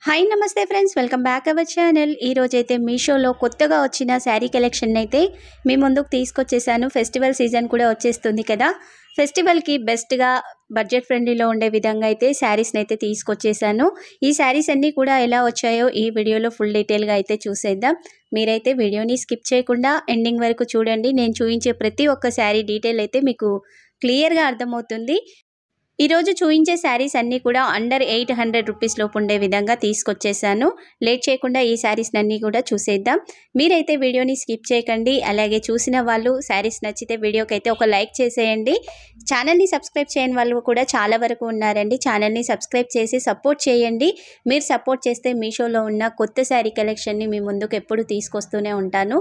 Hi నమస్తే friends, welcome back our channel. ఈరోజైతే మీషోలో కొత్తగా వచ్చిన శారీ కలెక్షన్ అయితే మీ ముందుకు తీసుకొచ్చేసాను. ఫెస్టివల్ సీజన్ కూడా వచ్చేస్తుంది కదా. ఫెస్టివల్కి బెస్ట్గా బడ్జెట్ ఫ్రెండ్లీలో ఉండే విధంగా అయితే శారీస్ని అయితే తీసుకొచ్చేసాను. ఈ శారీస్ అన్నీ కూడా ఎలా వచ్చాయో ఈ వీడియోలో ఫుల్ డీటెయిల్గా అయితే చూసేద్దాం. మీరైతే వీడియోని స్కిప్ చేయకుండా ఎండింగ్ వరకు చూడండి. నేను చూపించే ప్రతి ఒక్క శారీ డీటెయిల్ అయితే మీకు క్లియర్గా అర్థమవుతుంది. ఈరోజు చూపించే శారీస్ అన్నీ కూడా అండర్ 800 రూపీస్ లోపు ఉండే విధంగా తీసుకొచ్చేసాను. లేట్ చేయకుండా ఈ శారీస్ అన్నీ కూడా చూసేద్దాం. మీరైతే వీడియోని స్కిప్ చేయకండి. అలాగే చూసిన వాళ్ళు శారీస్ నచ్చితే వీడియోకి అయితే ఒక లైక్ చేసేయండి. ఛానల్ని సబ్స్క్రైబ్ చేయని వాళ్ళు కూడా చాలా వరకు ఉన్నారండి. ఛానల్ని సబ్స్క్రైబ్ చేసి సపోర్ట్ చేయండి. మీరు సపోర్ట్ చేస్తే మీషోలో ఉన్న కొత్త శారీ కలెక్షన్ని మీ ముందుకు ఎప్పుడు తీసుకొస్తూనే ఉంటాను.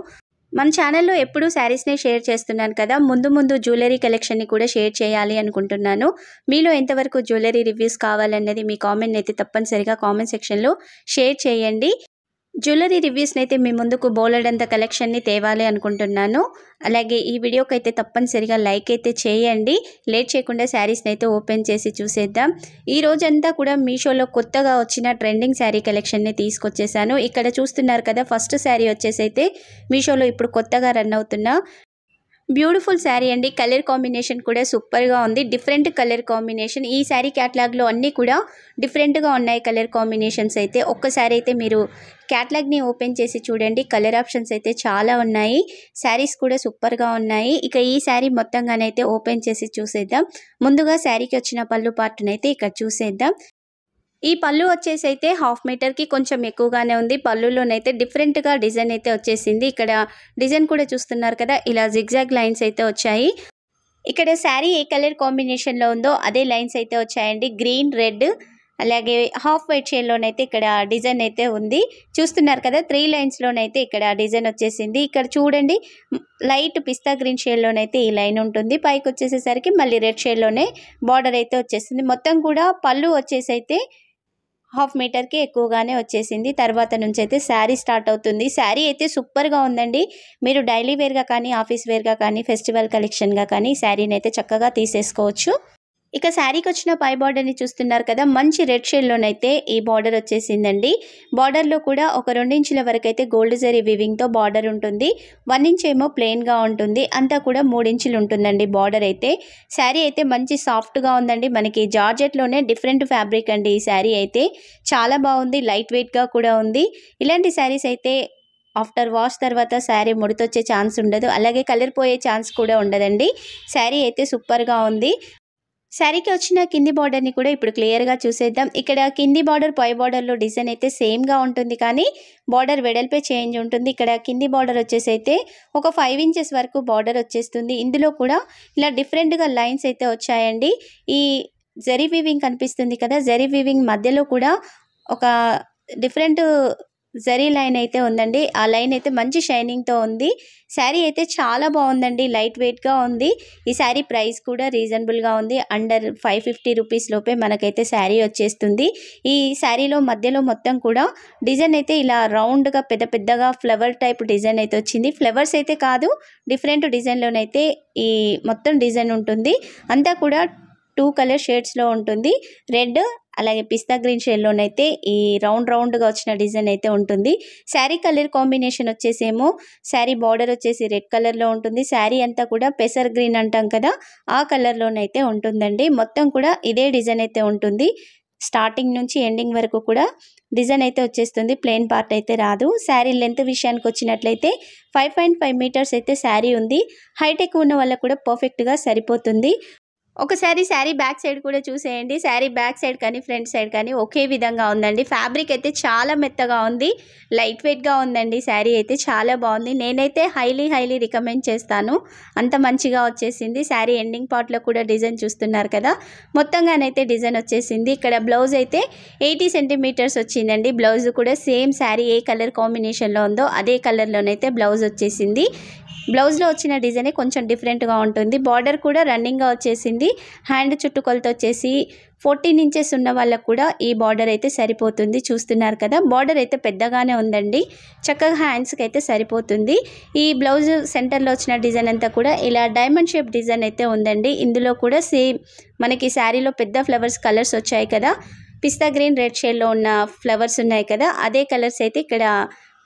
మన ఛానల్లో ఎప్పుడూ శారీస్నే షేర్ చేస్తున్నాను కదా. ముందు జ్యువెలరీ కలెక్షన్ని కూడా షేర్ చేయాలి అనుకుంటున్నాను. మీలో ఎంతవరకు జ్యువెలరీ రివ్యూస్ కావాలన్నది మీ కామెంట్ అయితే తప్పనిసరిగా కామెంట్ సెక్షన్లో షేర్ చేయండి. జ్యువెలరీ రివ్యూస్ని అయితే మీ ముందుకు బోలెడంత కలెక్షన్ని తేవాలి అనుకుంటున్నాను. అలాగే ఈ వీడియోకి అయితే తప్పనిసరిగా లైక్ అయితే చేయండి. లేట్ చేయకుండా శారీస్ని అయితే ఓపెన్ చేసి చూసేద్దాం. ఈ రోజంతా కూడా మీషోలో కొత్తగా వచ్చిన ట్రెండింగ్ శారీ కలెక్షన్ని తీసుకొచ్చేసాను. ఇక్కడ చూస్తున్నారు కదా, ఫస్ట్ శారీ వచ్చేసి అయితే మీషోలో ఇప్పుడు కొత్తగా రన్ అవుతున్న బ్యూటిఫుల్ శారీ అండి. కలర్ కాంబినేషన్ కూడా సూపర్గా ఉంది. Different colour combination. ఈ శారీ క్యాటలాగ్లో అన్నీ కూడా డిఫరెంట్గా ఉన్నాయి కలర్ కాంబినేషన్స్ అయితే. ఒక్కసారి అయితే మీరు క్యాటలాగ్ని ఓపెన్ చేసి చూడండి. కలర్ ఆప్షన్స్ అయితే చాలా ఉన్నాయి. శారీస్ కూడా సూపర్గా ఉన్నాయి. ఇక ఈ శారీ మొత్తంగానైతే ఓపెన్ చేసి చూసేద్దాం. ముందుగా శారీకి వచ్చిన పళ్ళు పార్ట్నైతే ఇక్కడ చూసేద్దాం. ఈ పళ్ళు వచ్చేసి అయితే 1/2 మీటర్కి కొంచెం ఎక్కువగానే ఉంది. పళ్ళులోనైతే డిఫరెంట్గా డిజైన్ అయితే వచ్చేసింది. ఇక్కడ డిజైన్ కూడా చూస్తున్నారు కదా, ఇలా జిగ్జాగ్ లైన్స్ అయితే వచ్చాయి. ఇక్కడ శారీ ఏ కలర్ కాంబినేషన్లో ఉందో అదే లైన్స్ అయితే వచ్చాయండి. గ్రీన్, రెడ్, అలాగే హాఫ్ వైట్ షేడ్లోనైతే ఇక్కడ డిజైన్ అయితే ఉంది. చూస్తున్నారు కదా, 3 లైన్స్లోనైతే ఇక్కడ డిజైన్ వచ్చేసింది. ఇక్కడ చూడండి, లైట్ పిస్తా గ్రీన్ షేడ్లోనైతే ఈ లైన్ ఉంటుంది. పైకి వచ్చేసేసరికి మళ్ళీ రెడ్ షేడ్లోనే బార్డర్ అయితే వచ్చేసింది. మొత్తం కూడా పళ్ళు వచ్చేసి అయితే 1/2 మీటర్కి ఎక్కువగానే వచ్చేసింది. తర్వాత నుంచి అయితే శారీ స్టార్ట్ అవుతుంది. శారీ అయితే సూపర్గా ఉందండి. మీరు డైలీ వేర్గా కానీ, ఆఫీస్ వేర్గా కానీ, ఫెస్టివల్ కలెక్షన్గా కానీ శారీని అయితే చక్కగా తీసేసుకోవచ్చు. ఇక శారీకి వచ్చిన పై బార్డర్ని చూస్తున్నారు కదా, మంచి రెడ్ షేడ్లోనైతే ఈ బార్డర్ వచ్చేసిందండి. బార్డర్లో కూడా ఒక 2 ఇంచుల వరకు అయితే గోల్డ్ జరీ వివింగ్తో బార్డర్ ఉంటుంది. 1 ఇంచ్ ఏమో ప్లెయిన్గా ఉంటుంది. అంతా కూడా 3 ఇంచులు ఉంటుందండి బార్డర్ అయితే. శారీ అయితే మంచి సాఫ్ట్గా ఉందండి. మనకి జార్జెట్లోనే డిఫరెంట్ ఫ్యాబ్రిక్ అండి ఈ శారీ అయితే. చాలా బాగుంది. లైట్ వెయిట్గా కూడా ఉంది. ఇలాంటి శారీస్ అయితే ఆఫ్టర్ వాష్ తర్వాత శారీ ముడితొచ్చే ఛాన్స్ ఉండదు. అలాగే కలర్ పోయే ఛాన్స్ కూడా ఉండదండి. శారీ అయితే సూపర్గా ఉంది. శారీకి వచ్చిన కింది బార్డర్ని కూడా ఇప్పుడు క్లియర్గా చూసేద్దాం. ఇక్కడ కింది బార్డర్ పై బార్డర్లో డిజైన్ అయితే సేమ్గా ఉంటుంది, కానీ బార్డర్ వెడల్పే చేంజ్ ఉంటుంది. ఇక్కడ కింది బార్డర్ వచ్చేసి అయితే ఒక 5 ఇంచెస్ వరకు బార్డర్ వచ్చేస్తుంది. ఇందులో కూడా ఇలా డిఫరెంట్గా లైన్స్ అయితే వచ్చాయండి. ఈ జరీ వీవింగ్ కనిపిస్తుంది కదా, జరీ వీవింగ్ మధ్యలో కూడా ఒక డిఫరెంట్ జరీ లైన్ అయితే ఉందండి. ఆ లైన్ అయితే మంచి షైనింగ్తో ఉంది. శారీ అయితే చాలా బాగుందండి. లైట్ వెయిట్గా ఉంది. ఈ శారీ ప్రైస్ కూడా రీజనబుల్గా ఉంది. అండర్ 550 రూపీస్ లోపే మనకైతే శారీ వచ్చేస్తుంది. ఈ శారీలో మధ్యలో మొత్తం కూడా డిజైన్ అయితే ఇలా రౌండ్గా పెద్దగా ఫ్లవర్ టైప్ డిజైన్ అయితే వచ్చింది. ఫ్లవర్స్ అయితే కాదు, డిఫరెంట్ డిజైన్లోనైతే ఈ మొత్తం డిజైన్ ఉంటుంది. అంతా కూడా 2 కలర్ షేడ్స్లో ఉంటుంది. రెడ్ అలాగే పిస్తా గ్రీన్ షేడ్లోనైతే ఈ రౌండ్గా వచ్చిన డిజైన్ అయితే ఉంటుంది. శారీ కలర్ కాంబినేషన్ వచ్చేసేమో శారీ బార్డర్ వచ్చేసి రెడ్ కలర్లో ఉంటుంది. శారీ అంతా కూడా పెసర్ గ్రీన్ అంటాం కదా, ఆ కలర్లోనైతే ఉంటుందండి. మొత్తం కూడా ఇదే డిజైన్ అయితే ఉంటుంది. స్టార్టింగ్ నుంచి ఎండింగ్ వరకు కూడా డిజైన్ అయితే వచ్చేస్తుంది. ప్లెయిన్ పార్ట్ అయితే రాదు. శారీ లెంత్ విషయానికి వచ్చినట్లయితే 5.5 మీటర్స్ అయితే శారీ ఉంది. హైట్ ఎక్కువ ఉన్న వాళ్ళకు కూడా పర్ఫెక్ట్గా సరిపోతుంది. ఒకసారి శారీ బ్యాక్ సైడ్ కూడా చూసేయండి. శారీ బ్యాక్ సైడ్ కానీ ఫ్రంట్ సైడ్ కానీ ఒకే విధంగా ఉందండి. ఫ్యాబ్రిక్ అయితే చాలా మెత్తగా ఉంది. లైట్ వెయిట్గా ఉందండి. శారీ అయితే చాలా బాగుంది. నేనైతే హైలీ రికమెండ్ చేస్తాను. అంత మంచిగా వచ్చేసింది. శారీ ఎండింగ్ పార్ట్లో కూడా డిజైన్ చూస్తున్నారు కదా, మొత్తంగానైతే డిజైన్ వచ్చేసింది. ఇక్కడ బ్లౌజ్ అయితే 80 సెంటీమీటర్స్ వచ్చిందండి. బ్లౌజ్ కూడా సేమ్ శారీ ఏ కలర్ కాంబినేషన్లో ఉందో అదే కలర్లోనైతే బ్లౌజ్ వచ్చేసింది. బ్లౌజ్లో వచ్చిన డిజైనే కొంచెం డిఫరెంట్గా ఉంటుంది. బార్డర్ కూడా రన్నింగ్గా వచ్చేసింది. హ్యాండ్ చుట్టుకొలతో వచ్చేసి 14 ఇంచెస్ ఉన్న వాళ్ళకు కూడా ఈ బార్డర్ అయితే సరిపోతుంది. చూస్తున్నారు కదా, బార్డర్ అయితే పెద్దగానే ఉందండి. చక్కగా హ్యాండ్స్కి అయితే సరిపోతుంది. ఈ బ్లౌజ్ సెంటర్లో వచ్చిన డిజైన్ అంతా కూడా ఇలా డైమండ్ షేప్ డిజైన్ అయితే ఉందండి. ఇందులో కూడా సేమ్ మనకి శారీలో పెద్ద ఫ్లవర్స్ కలర్స్ వచ్చాయి కదా, పిస్తా గ్రీన్ రెడ్ షేడ్లో ఉన్న ఫ్లవర్స్ ఉన్నాయి కదా, అదే కలర్స్ అయితే ఇక్కడ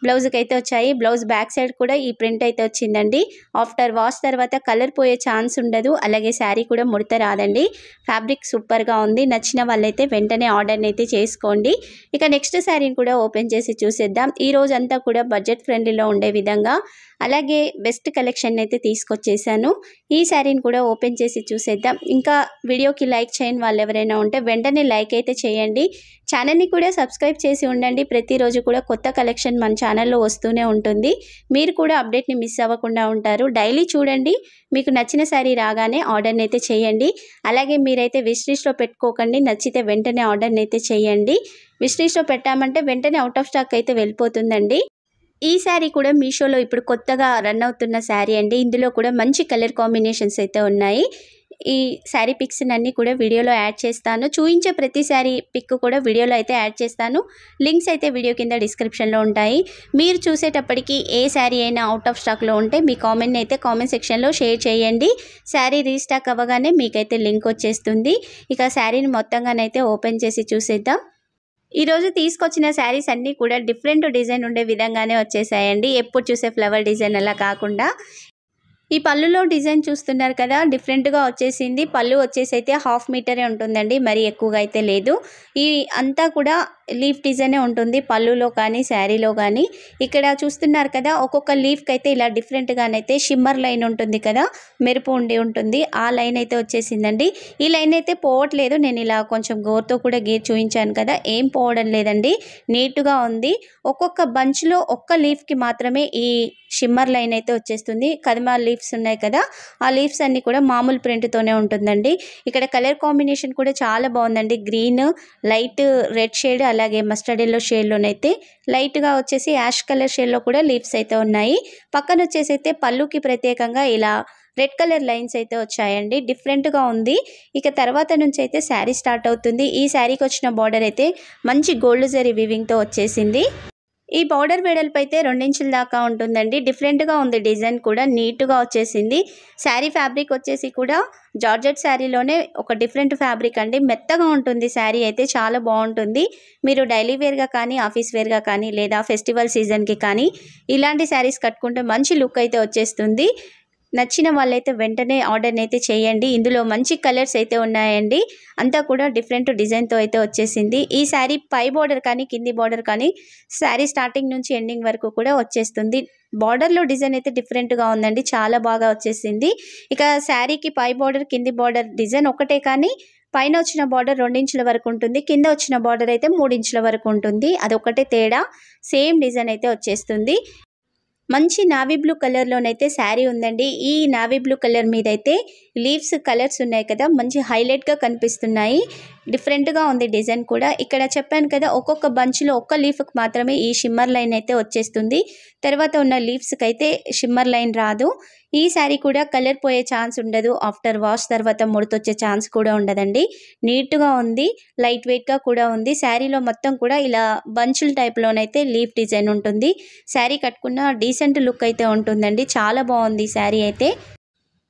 బ్లౌజ్కి అయితే వచ్చాయి. బ్లౌజ్ బ్యాక్ సైడ్ కూడా ఈ ప్రింట్ అయితే వచ్చిందండి. ఆఫ్టర్ వాష్ తర్వాత కలర్ పోయే ఛాన్స్ ఉండదు, అలాగే శారీ కూడా ముడత రాదండి. ఫ్యాబ్రిక్ సూపర్గా ఉంది. నచ్చిన వాళ్ళైతే వెంటనే ఆర్డర్ని అయితే చేసుకోండి. ఇక నెక్స్ట్ శారీని కూడా ఓపెన్ చేసి చూసేద్దాం. ఈ రోజు అంతా కూడా బడ్జెట్ ఫ్రెండ్లీలో ఉండే విధంగా అలాగే బెస్ట్ కలెక్షన్ అయితే తీసుకొచ్చేసాను. ఈ శారీని కూడా ఓపెన్ చేసి చూసేద్దాం. ఇంకా వీడియోకి లైక్ చేయని వాళ్ళు ఎవరైనా ఉంటే వెంటనే లైక్ అయితే చేయండి. ఛానల్ని కూడా సబ్స్క్రైబ్ చేసి ఉండండి. ప్రతిరోజు కూడా కొత్త కలెక్షన్ మన ఛానల్లో వస్తూనే ఉంటుంది. మీరు కూడా అప్డేట్ని మిస్ అవ్వకుండా ఉంటారు. డైలీ చూడండి. మీకు నచ్చిన శారీ రాగానే ఆర్డర్ని అయితే చేయండి. అలాగే మీరైతే విష్ లిస్ట్లో పెట్టుకోకండి. నచ్చితే వెంటనే ఆర్డర్ని అయితే చేయండి. విష్ లిస్ట్లో పెట్టామంటే వెంటనే అవుట్ ఆఫ్ స్టాక్ అయితే వెళ్ళిపోతుందండి. ఈ శారీ కూడా మీషోలో ఇప్పుడు కొత్తగా రన్ అవుతున్న శారీ అండి. ఇందులో కూడా మంచి కలర్ కాంబినేషన్స్ అయితే ఉన్నాయి. ఈ శారీ పిక్స్ అన్నీ కూడా వీడియోలో యాడ్ చేస్తాను. చూపించే ప్రతి శారీ పిక్ కూడా వీడియోలో అయితే యాడ్ చేస్తాను. లింక్స్ అయితే వీడియో కింద డిస్క్రిప్షన్లో ఉంటాయి. మీరు చూసేటప్పటికి ఏ శారీ అయినా అవుట్ ఆఫ్ స్టాక్లో ఉంటే మీ కామెంట్ని అయితే కామెంట్ సెక్షన్లో షేర్ చేయండి. శారీ రీస్టాక్ అవ్వగానే మీకైతే లింక్ వచ్చేస్తుంది. ఇక శారీని మొత్తంగానైతే ఓపెన్ చేసి చూసేద్దాం. ఈరోజు తీసుకొచ్చిన శారీస్ అన్నీ కూడా డిఫరెంట్ డిజైన్ ఉండే విధంగానే వచ్చేసాయండి. ఎప్పుడు చూసే ఫ్లవర్ డిజైన్ అలా కాకుండా ఈ పళ్ళులో డిజైన్ చూస్తున్నారు కదా, డిఫరెంట్గా వచ్చేసింది. పళ్ళు వచ్చేసి అయితే 1/2 మీటరే ఉంటుందండి, మరి ఎక్కువగా అయితే లేదు. ఈ అంతా కూడా లీఫ్ డిజైనే ఉంటుంది పళ్ళులో కానీ శారీలో కానీ. ఇక్కడ చూస్తున్నారు కదా, ఒక్కొక్క లీఫ్కి అయితే ఇలా డిఫరెంట్గానైతే షిమ్మర్ లైన్ ఉంటుంది కదా, మెరుపు ఉండి ఉంటుంది, ఆ లైన్ అయితే వచ్చేసిందండి. ఈ లైన్ అయితే పోవట్లేదు. నేను ఇలా కొంచెం గోరుతో కూడా గీర్ చూపించాను కదా, ఏం పోవడం లేదండి, నీట్గా ఉంది. ఒక్కొక్క బంచ్లో ఒక్క లీఫ్కి మాత్రమే ఈ షిమ్మర్ లైన్ అయితే వచ్చేస్తుంది. కదిమా లీవ్స్ ఉన్నాయి కదా, ఆ లీవ్స్ అన్నీ కూడా మామూలు ప్రింట్తోనే ఉంటుందండి. ఇక్కడ కలర్ కాంబినేషన్ కూడా చాలా బాగుందండి. గ్రీన్, లైట్ రెడ్ షేడ్, అలాగే మస్టర్డ్ ఎల్లో షేడ్లోనైతే లైట్గా వచ్చేసి యాష్ కలర్ షేడ్లో కూడా లీవ్స్ అయితే ఉన్నాయి. పక్కన వచ్చేసి అయితే పళ్ళుకి ప్రత్యేకంగా ఇలా రెడ్ కలర్ లైన్స్ అయితే వచ్చాయండి. డిఫరెంట్గా ఉంది. ఇక తర్వాత నుంచి అయితే శారీ స్టార్ట్ అవుతుంది. ఈ శారీకి వచ్చిన బార్డర్ అయితే మంచి గోల్డ్ జరీ వీవింగ్తో వచ్చేసింది. ఈ బార్డర్ వెడల్పు అయితే 2 ఇంచుల దాకా ఉంటుందండి. డిఫరెంట్గా ఉంది. డిజైన్ కూడా నీట్గా వచ్చేసింది. శారీ ఫ్యాబ్రిక్ వచ్చేసి కూడా జార్జెట్ శారీలోనే ఒక డిఫరెంట్ ఫ్యాబ్రిక్ అండి. మెత్తగా ఉంటుంది శారీ అయితే, చాలా బాగుంటుంది. మీరు డైలీ వేర్గా కానీ, ఆఫీస్ వేర్గా కానీ, లేదా ఫెస్టివల్ సీజన్కి కానీ ఇలాంటి శారీస్ కట్టుకుంటే మంచి లుక్ అయితే వచ్చేస్తుంది. నచ్చిన వాళ్ళైతే వెంటనే ఆర్డర్ని అయితే చేయండి. ఇందులో మంచి కలర్స్ అయితే ఉన్నాయండి. అంతా కూడా డిఫరెంట్ డిజైన్తో అయితే వచ్చేసింది. ఈ శారీ పై బార్డర్ కానీ కింది బార్డర్ కానీ శారీ స్టార్టింగ్ నుంచి ఎండింగ్ వరకు కూడా వచ్చేస్తుంది. బార్డర్లో డిజైన్ అయితే డిఫరెంట్గా ఉందండి, చాలా బాగా వచ్చేసింది. ఇక శారీకి పై బార్డర్ కింది బార్డర్ డిజైన్ ఒకటే, కానీ పైన వచ్చిన బార్డర్ 2 ఇంచుల వరకు ఉంటుంది, కింద వచ్చిన బార్డర్ అయితే 3 ఇంచుల వరకు ఉంటుంది. అదొకటే తేడా, సేమ్ డిజైన్ అయితే వచ్చేస్తుంది. మంచి నావీ బ్లూ కలర్లోనైతే శారీ ఉందండి. ఈ నావీ బ్లూ కలర్ మీద అయితే లీవ్స్ కలర్స్ ఉన్నాయి కదా, మంచి హైలైట్గా కనిపిస్తున్నాయి. డిఫరెంట్గా ఉంది డిజైన్ కూడా. ఇక్కడ చెప్పాను కదా, ఒక్కొక్క బంచ్లో ఒక్క లీఫ్కి మాత్రమే ఈ షిమ్మర్ లైన్ అయితే వచ్చేస్తుంది. తర్వాత ఉన్న లీవ్స్కి అయితే షిమ్మర్ లైన్ రాదు. ఈ శారీ కూడా కలర్ పోయే ఛాన్స్ ఉండదు. ఆఫ్టర్ వాష్ తర్వాత ముడతొచ్చే ఛాన్స్ కూడా ఉండదండి. నీట్గా ఉంది, లైట్ వెయిట్గా కూడా ఉంది. శారీలో మొత్తం కూడా ఇలా బంచుల టైప్లోనైతే లీఫ్ డిజైన్ ఉంటుంది. శారీ కట్టుకున్న డీసెంట్ లుక్ అయితే ఉంటుందండి. చాలా బాగుంది శారీ అయితే.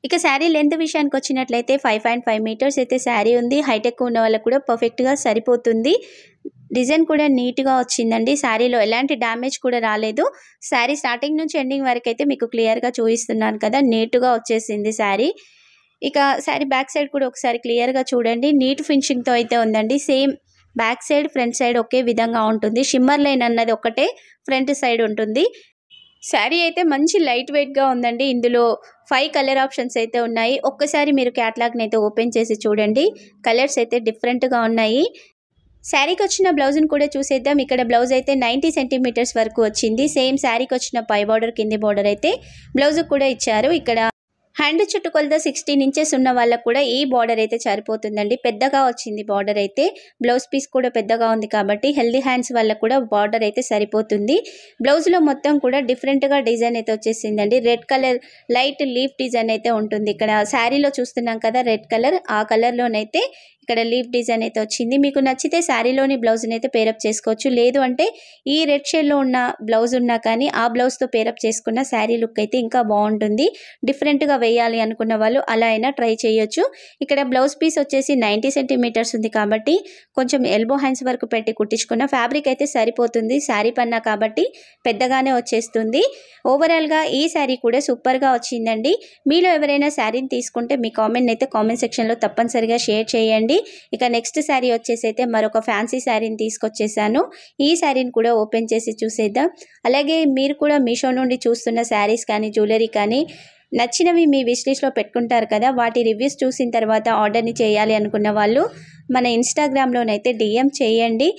ఇక శారీ లెంత్ విషయానికి వచ్చినట్లయితే 5.5 మీటర్స్ అయితే శారీ ఉంది. హైట్ ఎక్కువ ఉన్న వాళ్ళకు కూడా పర్ఫెక్ట్గా సరిపోతుంది. డిజైన్ కూడా నీట్గా వచ్చిందండి. శారీలో ఎలాంటి డ్యామేజ్ కూడా రాలేదు. శారీ స్టార్టింగ్ నుంచి ఎండింగ్ వరకు అయితే మీకు క్లియర్గా చూపిస్తున్నాను కదా, నీట్గా వచ్చేసింది శారీ. ఇక శారీ బ్యాక్ సైడ్ కూడా ఒకసారి క్లియర్గా చూడండి. నీట్ ఫినిషింగ్తో అయితే ఉందండి. Same back side front side ఒకే విధంగా ఉంటుంది. షిమ్మర్ లైన్ అన్నది ఒకటే ఫ్రంట్ సైడ్ ఉంటుంది. శారీ అయితే మంచి లైట్ వెయిట్గా ఉందండి. ఇందులో 5 కలర్ ఆప్షన్స్ అయితే ఉన్నాయి. ఒక్కసారి మీరు క్యాటలాగ్ని అయితే ఓపెన్ చేసి చూడండి. కలర్స్ అయితే డిఫరెంట్గా ఉన్నాయి. శారీకి వచ్చిన బ్లౌజ్ని కూడా చూసేద్దాం. ఇక్కడ బ్లౌజ్ అయితే 90 సెంటీమీటర్స్ వరకు వచ్చింది. సేమ్ శారీకి వచ్చిన పై బార్డర్ కింది బార్డర్ అయితే బ్లౌజ్ కూడా ఇచ్చారు. ఇక్కడ హ్యాండ్ చుట్టుకొలత 16 ఇంచెస్ ఉన్న వాళ్ళకు కూడా ఈ బార్డర్ అయితే సరిపోతుందండి. పెద్దగా వచ్చింది బార్డర్ అయితే. బ్లౌజ్ పీస్ కూడా పెద్దగా ఉంది కాబట్టి హెల్దీ హ్యాండ్స్ వాళ్ళకు కూడా బార్డర్ అయితే సరిపోతుంది. బ్లౌజ్లో మొత్తం కూడా డిఫరెంట్గా డిజైన్ అయితే వచ్చేసిందండి. Red colour light leaf design అయితే ఉంటుంది. ఇక్కడ శారీలో చూస్తున్నాం కదా రెడ్ కలర్, ఆ కలర్లోనైతే ఇక్కడ లీఫ్ డిజైన్ అయితే వచ్చింది. మీకు నచ్చితే శారీలోని బ్లౌజ్ని అయితే పేరప్ చేసుకోవచ్చు. లేదు అంటే ఈ రెడ్ షేడ్లో ఉన్న బ్లౌజ్ ఉన్నా కానీ ఆ బ్లౌజ్తో పేరప్ చేసుకున్న శారీ లుక్ అయితే ఇంకా బాగుంటుంది. డిఫరెంట్గా వేయాలి అనుకున్న వాళ్ళు అలా అయినా ట్రై చేయొచ్చు. ఇక్కడ బ్లౌజ్ పీస్ వచ్చేసి 90 సెంటీమీటర్స్ ఉంది కాబట్టి కొంచెం ఎల్బో హ్యాండ్స్ వరకు పెట్టి కుట్టించుకున్న ఫ్యాబ్రిక్ అయితే సరిపోతుంది. శారీ పన్నా కాబట్టి పెద్దగానే వచ్చేస్తుంది. ఓవరాల్గా ఈ శారీ కూడా సూపర్గా వచ్చిందండి. మీలో ఎవరైనా శారీని తీసుకుంటే మీ కామెంట్ అయితే కామెంట్ సెక్షన్లో తప్పనిసరిగా షేర్ చేయండి. ఇక నెక్స్ట్ శారీ వచ్చేసి అయితే మరొక ఫ్యాన్సీ శారీని తీసుకొచ్చేసాను. ఈ శారీని కూడా ఓపెన్ చేసి చూసేద్దాం. అలాగే మీరు కూడా మీషో నుండి చూస్తున్న శారీస్ కానీ జ్యువెలరీ కానీ నచ్చినవి మీ విష్ లిస్ట్లో పెట్టుకుంటారు కదా, వాటి రివ్యూస్ చూసిన తర్వాత ఆర్డర్ని చేయాలి అనుకున్న వాళ్ళు మన ఇన్స్టాగ్రామ్లోనైతే డిఎం చేయండి.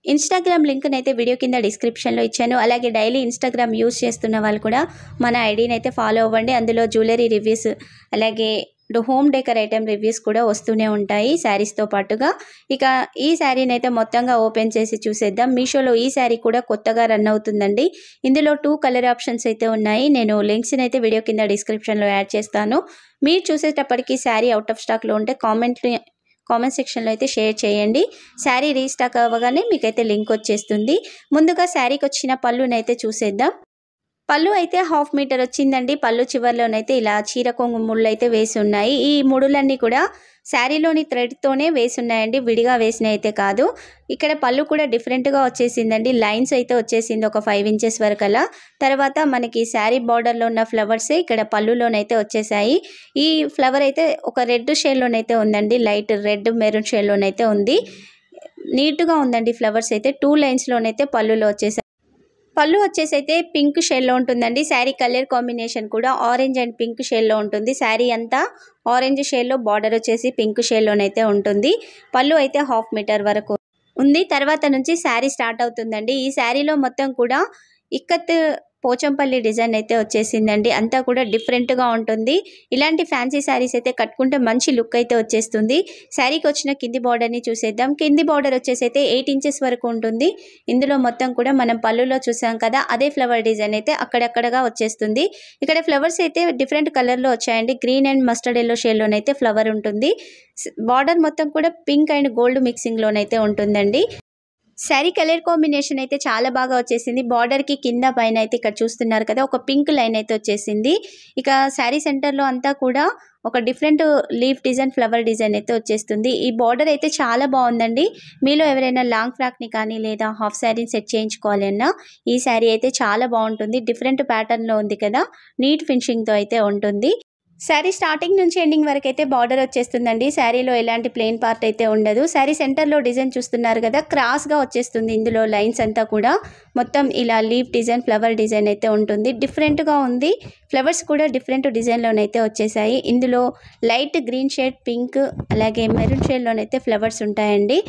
ఇన్స్టాగ్రామ్ లింక్ని అయితే వీడియో కింద డిస్క్రిప్షన్లో ఇచ్చాను. అలాగే డైలీ ఇన్స్టాగ్రామ్ యూస్ చేస్తున్న వాళ్ళు కూడా మన ఐడిని అయితే ఫాలో అవ్వండి. అందులో జ్యువెలరీ రివ్యూస్ అలాగే హోమ్ డెకర్ ఐటెం రివ్యూస్ కూడా వస్తూనే ఉంటాయి శారీస్తో పాటుగా. ఇక ఈ శారీని అయితే మొత్తంగా ఓపెన్ చేసి చూసేద్దాం. మీషోలో ఈ శారీ కూడా కొత్తగా రన్ అవుతుందండి. ఇందులో 2 కలర్ ఆప్షన్స్ అయితే ఉన్నాయి. నేను లింక్స్ని అయితే వీడియో కింద డిస్క్రిప్షన్లో యాడ్ చేస్తాను. మీరు చూసేటప్పటికి శారీ అవుట్ ఆఫ్ స్టాక్లో ఉంటే కామెంట్ సెక్షన్లో అయితే షేర్ చేయండి. శారీ రీస్టాక్ అవ్వగానే మీకైతే లింక్ వచ్చేస్తుంది. ముందుగా శారీకి వచ్చిన పళ్ళునైతే చూసేద్దాం. పళ్ళు అయితే 1/2 మీటర్ వచ్చిందండి. పళ్ళు చివర్లోనైతే ఇలా చీర కొంగు ముళ్ళు అయితే వేసి ఉన్నాయి. ఈ ముడులన్నీ కూడా శారీలోని థ్రెడ్తోనే వేసి ఉన్నాయండి, విడిగా వేసినవి అయితే కాదు. ఇక్కడ పళ్ళు కూడా డిఫరెంట్గా వచ్చేసిందండి. లైన్స్ అయితే వచ్చేసింది ఒక 5 ఇంచెస్ వరకు అలా. తర్వాత మనకి శారీ బార్డర్లో ఉన్న ఫ్లవర్సే ఇక్కడ పళ్ళులోనైతే వచ్చేసాయి. ఈ ఫ్లవర్ అయితే ఒక రెడ్ షేడ్లోనైతే ఉందండి, లైట్ రెడ్ మెరూన్ షేడ్లోనైతే ఉంది. నీట్గా ఉందండి. ఫ్లవర్స్ అయితే 2 లైన్స్లోనైతే పళ్ళులో వచ్చేసాయి. పళ్ళు వచ్చేసి అయితే పింక్ షేడ్లో ఉంటుందండి. శారీ కలర్ కాంబినేషన్ కూడా ఆరెంజ్ అండ్ పింక్ షేడ్లో ఉంటుంది. శారీ అంతా ఆరెంజ్ షేడ్లో, బార్డర్ వచ్చేసి పింక్ షేడ్లోనైతే ఉంటుంది. పళ్ళు అయితే 1/2 మీటర్ వరకు ఉంది. తర్వాత నుంచి శారీ స్టార్ట్ అవుతుందండి. ఈ శారీలో మొత్తం కూడా ఇక్కత్ పోచంపల్లి డిజైన్ అయితే వచ్చేసిందండి. అంతా కూడా డిఫరెంట్గా ఉంటుంది. ఇలాంటి ఫ్యాన్సీ శారీస్ అయితే కట్టుకుంటే మంచి లుక్ అయితే వచ్చేస్తుంది. శారీకి వచ్చిన కింది బార్డర్ని చూసేద్దాం. కింది బార్డర్ వచ్చేసి అయితే 8 ఇంచెస్ వరకు ఉంటుంది. ఇందులో మొత్తం కూడా మనం పళ్ళులో చూసాం కదా, అదే ఫ్లవర్ డిజైన్ అయితే అక్కడక్కడగా వచ్చేస్తుంది. ఇక్కడ ఫ్లవర్స్ అయితే డిఫరెంట్ కలర్లో వచ్చాయండి. గ్రీన్ అండ్ మస్టర్డ్ ఎల్లో షేడ్లోనైతే ఫ్లవర్ ఉంటుంది. బార్డర్ మొత్తం కూడా పింక్ అండ్ గోల్డ్ మిక్సింగ్లోనైతే ఉంటుందండి. శారీ కలర్ కాంబినేషన్ అయితే చాలా బాగా వచ్చేసింది. బార్డర్కి కింద పైన అయితే ఇక్కడ చూస్తున్నారు కదా ఒక పింక్ లైన్ అయితే వచ్చేసింది. ఇక శారీ సెంటర్లో అంతా కూడా ఒక different leaf design, flower design అయితే వచ్చేస్తుంది. ఈ బార్డర్ అయితే చాలా బాగుందండి. మీలో ఎవరైనా లాంగ్ ఫ్రాక్ని కానీ లేదా హాఫ్ శారీని సెట్ చేయించుకోవాలి అన్నా ఈ శారీ అయితే చాలా బాగుంటుంది. డిఫరెంట్ ప్యాటర్న్లో ఉంది కదా, నీట్ ఫినిషింగ్తో అయితే ఉంటుంది. శారీ స్టార్టింగ్ నుంచి ఎండింగ్ వరకు అయితే బార్డర్ వచ్చేస్తుందండి. శారీలో ఎలాంటి ప్లెయిన్ పార్ట్ అయితే ఉండదు. శారీ సెంటర్లో డిజైన్ చూస్తున్నారు కదా, క్రాస్గా వచ్చేస్తుంది. ఇందులో లైన్స్ అంతా కూడా మొత్తం ఇలా లీఫ్ డిజైన్, ఫ్లవర్ డిజైన్ అయితే ఉంటుంది. డిఫరెంట్గా ఉంది. ఫ్లవర్స్ కూడా డిఫరెంట్ డిజైన్లోనైతే వచ్చేసాయి. ఇందులో లైట్ గ్రీన్ షేడ్, పింక్ అలాగే మెరూన్ షేడ్లోనైతే ఫ్లవర్స్ ఉంటాయండి.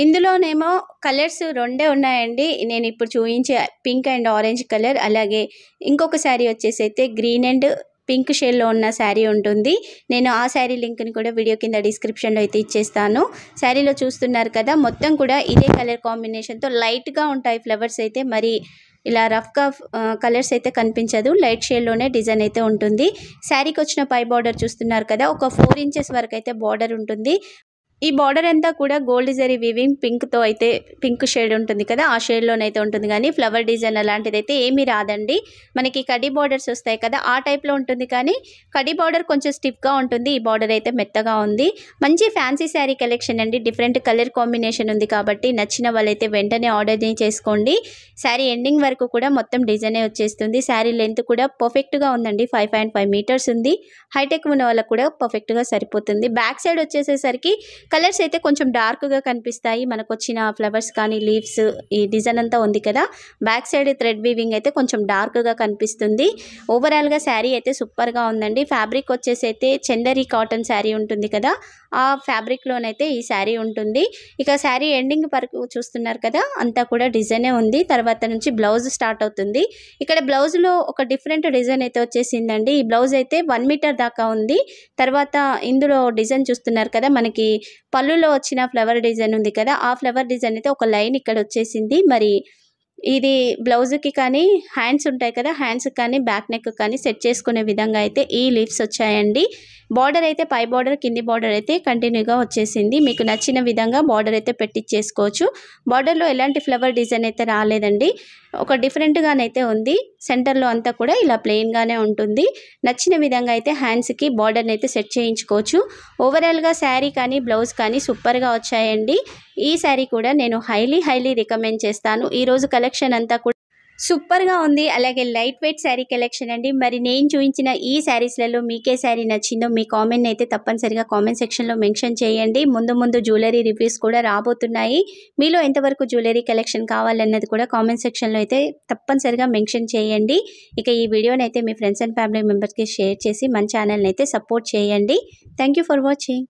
ఇందులోనేమో కలర్స్ 2 ఉన్నాయండి. నేను ఇప్పుడు చూపించే పింక్ అండ్ ఆరెంజ్ కలర్, అలాగే ఇంకొక శారీ వచ్చేసి అయితే గ్రీన్ అండ్ పింక్ షేడ్లో ఉన్న శారీ ఉంటుంది. నేను ఆ శారీ లింక్ని కూడా వీడియో కింద డిస్క్రిప్షన్లో అయితే ఇచ్చేస్తాను. శారీలో చూస్తున్నారు కదా మొత్తం కూడా ఇదే కలర్ కాంబినేషన్తో లైట్గా ఉంటాయి ఫ్లవర్స్ అయితే. మరి ఇలా రఫ్గా కలర్స్ అయితే కనిపించదు. లైట్ షేడ్లోనే డిజైన్ అయితే ఉంటుంది. శారీకి వచ్చిన పై బార్డర్ చూస్తున్నారు కదా, ఒక 4 ఇంచెస్ వరకు అయితే బార్డర్ ఉంటుంది. ఈ బార్డర్ అంతా కూడా గోల్డ్ జరీ వీవింగ్ పింక్తో అయితే, పింక్ షేడ్ ఉంటుంది కదా ఆ షేడ్లోనైతే ఉంటుంది. కానీ ఫ్లవర్ డిజైన్ అలాంటిది అయితే ఏమీ రాదండి. మనకి కడ్డీ బార్డర్స్ వస్తాయి కదా ఆ టైప్లో ఉంటుంది. కానీ కడ్డీ బార్డర్ కొంచెం స్టిఫ్గా ఉంటుంది. ఈ బార్డర్ అయితే మెత్తగా ఉంది. మంచి ఫ్యాన్సీ శారీ కలెక్షన్ అండి. డిఫరెంట్ కలర్ కాంబినేషన్ ఉంది కాబట్టి నచ్చిన వాళ్ళైతే వెంటనే ఆర్డర్ని చేసుకోండి. శారీ ఎండింగ్ వరకు కూడా మొత్తం డిజైనే వచ్చేస్తుంది. శారీ లెంత్ కూడా పర్ఫెక్ట్గా ఉందండి. 5.5 మీటర్స్ ఉంది. హైటెక్ ఉన్న వాళ్ళకు కూడా పర్ఫెక్ట్గా సరిపోతుంది. బ్యాక్ సైడ్ వచ్చేసేసరికి కలర్స్ అయితే కొంచెం డార్క్గా కనిపిస్తాయి. మనకు వచ్చిన ఫ్లవర్స్ కానీ లీవ్స్ ఈ డిజైన్ అంతా ఉంది కదా, బ్యాక్ సైడ్ థ్రెడ్ వీవింగ్ అయితే కొంచెం డార్క్గా కనిపిస్తుంది. ఓవరాల్గా శారీ అయితే సూపర్గా ఉందండి. ఫ్యాబ్రిక్ వచ్చేసి అయితే చందరి కాటన్ శారీ ఉంటుంది కదా ఆ ఫ్యాబ్రిక్లోనైతే ఈ శారీ ఉంటుంది. ఇక శారీ ఎండింగ్ వరకు చూస్తున్నారు కదా అంతా కూడా డిజైనే ఉంది. తర్వాత నుంచి బ్లౌజ్ స్టార్ట్ అవుతుంది. ఇక్కడ బ్లౌజ్లో ఒక డిఫరెంట్ డిజైన్ అయితే వచ్చేసిందండి. ఈ బ్లౌజ్ అయితే 1 మీటర్ దాకా ఉంది. తర్వాత ఇందులో డిజైన్ చూస్తున్నారు కదా, మనకి పళ్ళులో వచ్చిన ఫ్లవర్ డిజైన్ ఉంది కదా ఆ ఫ్లవర్ డిజైన్ అయితే ఒక లైన్ ఇక్కడ వచ్చేసింది. మరి ఇది బ్లౌజ్కి కానీ హ్యాండ్స్ ఉంటాయి కదా, హ్యాండ్స్కి కానీ బ్యాక్ నెక్ కానీ సెట్ చేసుకునే విధంగా అయితే ఈ లీవ్స్ వచ్చాయండి. బార్డర్ అయితే పై బార్డర్ కింది బార్డర్ అయితే కంటిన్యూగా వచ్చేసింది. మీకు నచ్చిన విధంగా బార్డర్ అయితే పెట్టించేసుకోవచ్చు. బార్డర్లో ఎలాంటి ఫ్లవర్ డిజైన్ అయితే రాలేదండి, ఒక డిఫరెంట్గానైతే ఉంది. సెంటర్లో అంతా కూడా ఇలా ప్లెయిన్గానే ఉంటుంది. నచ్చిన విధంగా అయితే హ్యాండ్స్కి బార్డర్ని అయితే సెట్ చేయించుకోవచ్చు. ఓవరాల్గా శారీ కానీ బ్లౌజ్ కానీ సూపర్గా వచ్చాయండి. ఈ శారీ కూడా నేను హైలీ రికమెండ్ చేస్తాను. ఈరోజు కలెక్షన్ అంతా కూడా సూపర్గా ఉంది. అలాగే లైట్ వెయిట్ శారీ కలెక్షన్ అండి. మరి నేను చూపించిన ఈ శారీస్లలో మీకే శారీ నచ్చిందో మీ కామెంట్ని అయితే తప్పనిసరిగా కామెంట్ సెక్షన్లో మెన్షన్ చేయండి. ముందు జ్యువెలరీ రివ్యూస్ కూడా రాబోతున్నాయి. మీలో ఎంతవరకు జ్యువెలరీ కలెక్షన్ కావాలన్నది కూడా కామెంట్ సెక్షన్లో అయితే తప్పనిసరిగా మెన్షన్ చేయండి. ఇక ఈ వీడియోని అయితే మీ ఫ్రెండ్స్ అండ్ ఫ్యామిలీ మెంబర్స్కి షేర్ చేసి మన ఛానల్ని అయితే సపోర్ట్ చేయండి. Thank you for watching.